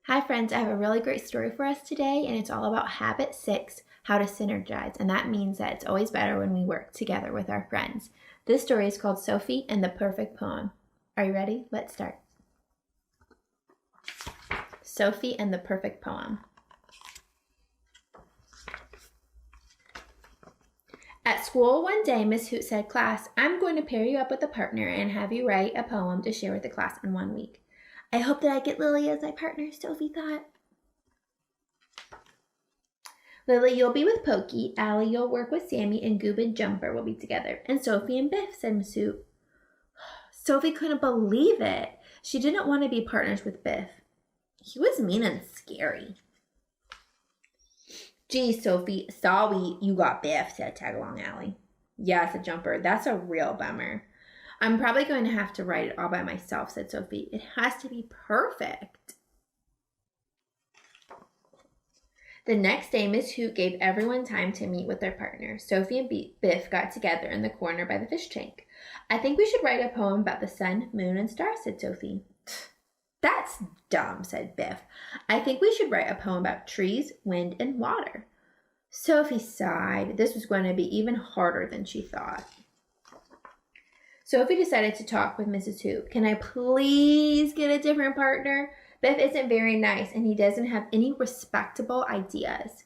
Hi friends, I have a really great story for us today, and it's all about habit 6, how to synergize, and that means that it's always better when we work together with our friends. This story is called Sophie and the Perfect Poem. Are you ready? Let's start. Sophie and the Perfect Poem. At school one day, Miss Hoot said, "Class, I'm going to pair you up with a partner and have you write a poem to share with the class in 1 week." I hope that I get Lily as my partner, Sophie thought. Lily, you'll be with Pokey, Allie, you'll work with Sammy, and Goob and Jumper will be together. And Sophie and Biff, said Miss Hoot. Sophie couldn't believe it. She didn't want to be partners with Biff. He was mean and scary. "Gee, Sophie, sorry you got Biff," said Tagalong Allie. "Yeah," said Jumper, "that's a real bummer." "I'm probably going to have to write it all by myself," said Sophie. "It has to be perfect." The next day, Miss Hoot gave everyone time to meet with their partner. Sophie and Biff got together in the corner by the fish tank. "I think we should write a poem about the sun, moon, and stars," said Sophie. "That's dumb," said Biff. "I think we should write a poem about trees, wind, and water." Sophie sighed. This was going to be even harder than she thought. Sophie decided to talk with Mrs. Hoot. "Can I please get a different partner? Biff isn't very nice, and he doesn't have any respectable ideas."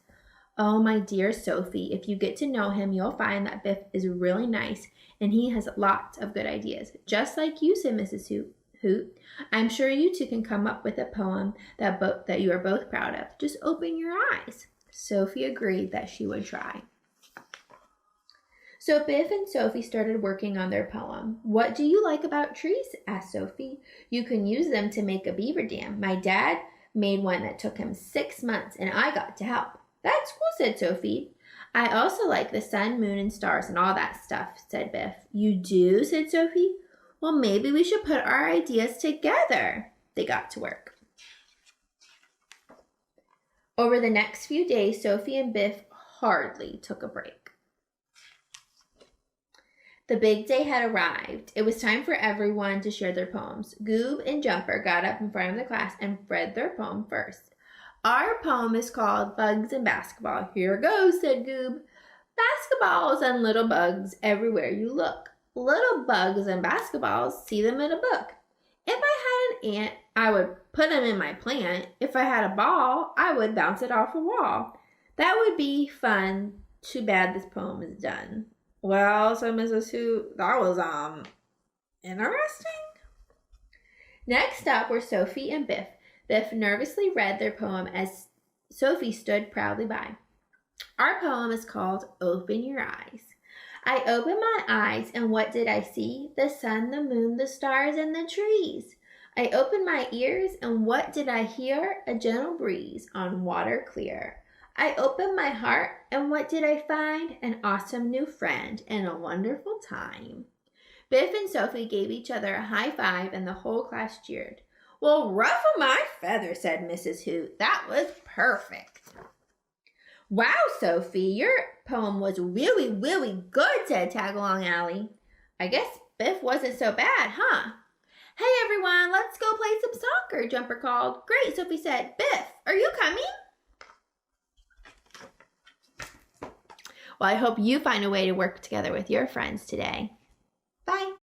"Oh, my dear Sophie, if you get to know him, you'll find that Biff is really nice, and he has lots of good ideas. Just like you," said Mrs. Hoot. "I'm sure you two can come up with a poem that you are both proud of. Just open your eyes." Sophie agreed that she would try. So Biff and Sophie started working on their poem. "What do you like about trees?" asked Sophie. "You can use them to make a beaver dam. My dad made one that took him 6 months, and I got to help." "That's cool," said Sophie. "I also like the sun, moon, and stars and all that stuff," said Biff. "You do?" said Sophie. "Well, maybe we should put our ideas together." They got to work. Over the next few days, Sophie and Biff hardly took a break. The big day had arrived. It was time for everyone to share their poems. Goob and Jumper got up in front of the class and read their poem first. "Our poem is called Bugs and Basketball. Here goes," said Goob. "Basketballs and little bugs everywhere you look. Little bugs and basketballs, see them in a book. If I had an ant, I would put him in my plant. If I had a ball, I would bounce it off a wall. That would be fun. Too bad this poem is done." "Well," said Mrs. Hoot, "that was, interesting." Next up were Sophie and Biff. Biff nervously read their poem as Sophie stood proudly by. "Our poem is called Open Your Eyes. I opened my eyes, and what did I see? The sun, the moon, the stars, and the trees. I opened my ears, and what did I hear? A gentle breeze on water clear. I opened my heart, and what did I find? An awesome new friend and a wonderful time." Biff and Sophie gave each other a high five, and the whole class cheered. "Well, ruffle my feathers," said Mrs. Hoot. "That was perfect." "Wow, Sophie, your poem was really, really good," said Tagalong Allie. "I guess Biff wasn't so bad, huh?" "Hey, everyone, let's go play some soccer," Jumper called. "Great," Sophie said. "Biff, are you coming?" Well, I hope you find a way to work together with your friends today. Bye.